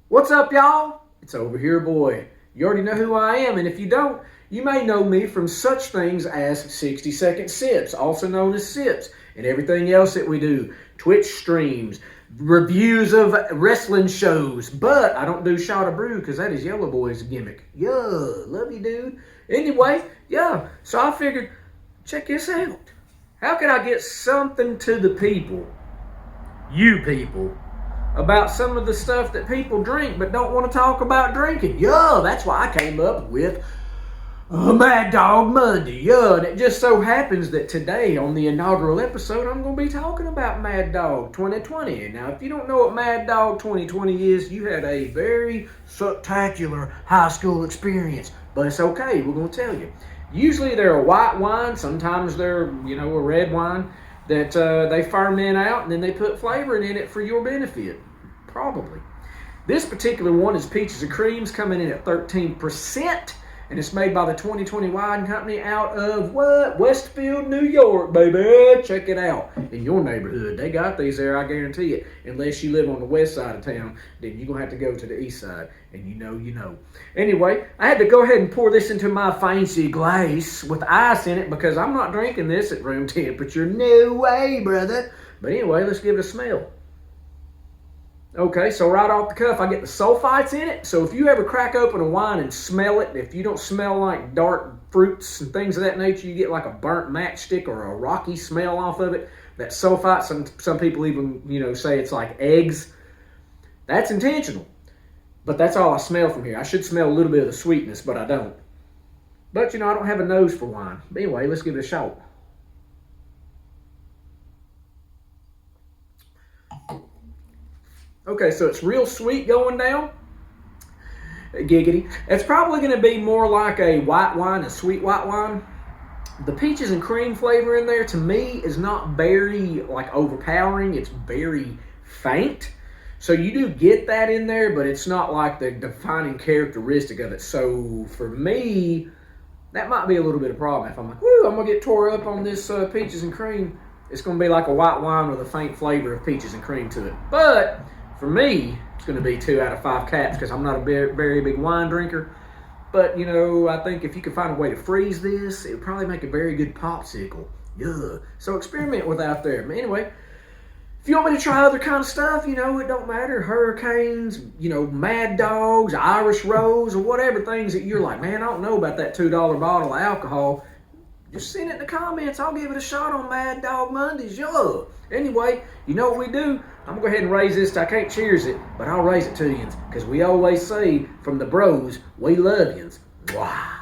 What's up, y'all? It's Over Here Boy. You already know who I am, and if you don't, you may know me from such things as 60-second sips, also known as sips, and everything else that we do. Twitch streams, reviews of wrestling shows, but I don't do Shot of Brew because that is Yellow Boy's gimmick. Yeah, love you, dude. Anyway, yeah, so I figured, check this out. How can I get something to the people, you people, about some of the stuff that people drink but don't want to talk about drinking? Yeah, that's why I came up with Mad Dog Monday. Yeah, and it just so happens that today on the inaugural episode, I'm going to be talking about Mad Dog 2020. And now, if you don't know what Mad Dog 2020 is, you had a very spectacular high school experience. But it's okay, we're going to tell you. Usually they're a white wine, sometimes they're, a red wine that they ferment out and then they put flavoring in it for your benefit. Probably. This particular one is Peaches and Creams, coming in at 13%, and it's made by the 2020 Wine Company out of Westfield, New York, baby. Check it out. In your neighborhood, they got these there, I guarantee it. Unless you live on the west side of town, then you're going to have to go to the east side, and you know. Anyway, I had to go ahead and pour this into my fancy glass with ice in it because I'm not drinking this at room temperature. No way, brother. But anyway, let's give it a smell. Okay, so right off the cuff, I get the sulfites in it. So if you ever crack open a wine and smell it, if you don't smell like dark fruits and things of that nature, you get like a burnt matchstick or a rocky smell off of it. That sulfite, some people even, say it's like eggs. That's intentional. But that's all I smell from here. I should smell a little bit of the sweetness, but I don't. But, I don't have a nose for wine. But anyway, let's give it a shot. Okay, so it's real sweet going down. Giggity. It's probably going to be more like a white wine, a sweet white wine. The peaches and cream flavor in there, to me, is not very, overpowering. It's very faint. So you do get that in there, but it's not like the defining characteristic of it. So for me, that might be a little bit of a problem. If I'm like, I'm going to get tore up on this peaches and cream, it's going to be like a white wine with a faint flavor of peaches and cream to it. But for me, it's going to be 2 out of 5 caps because I'm not a very big wine drinker. But, I think if you could find a way to freeze this, it would probably make a very good popsicle. Yeah. So experiment with that out there. But anyway, if you want me to try other kind of stuff, it don't matter. Hurricanes, Mad Dogs, Irish Rose, or whatever things that you're like, man, I don't know about that $2 bottle of alcohol. Just send it in the comments. I'll give it a shot on Mad Dog Mondays. Yeah. Anyway, you know what we do? I'm going to go ahead and raise this. I can't cheers it, but I'll raise it to you because we always say from the bros, we love yous. Wow.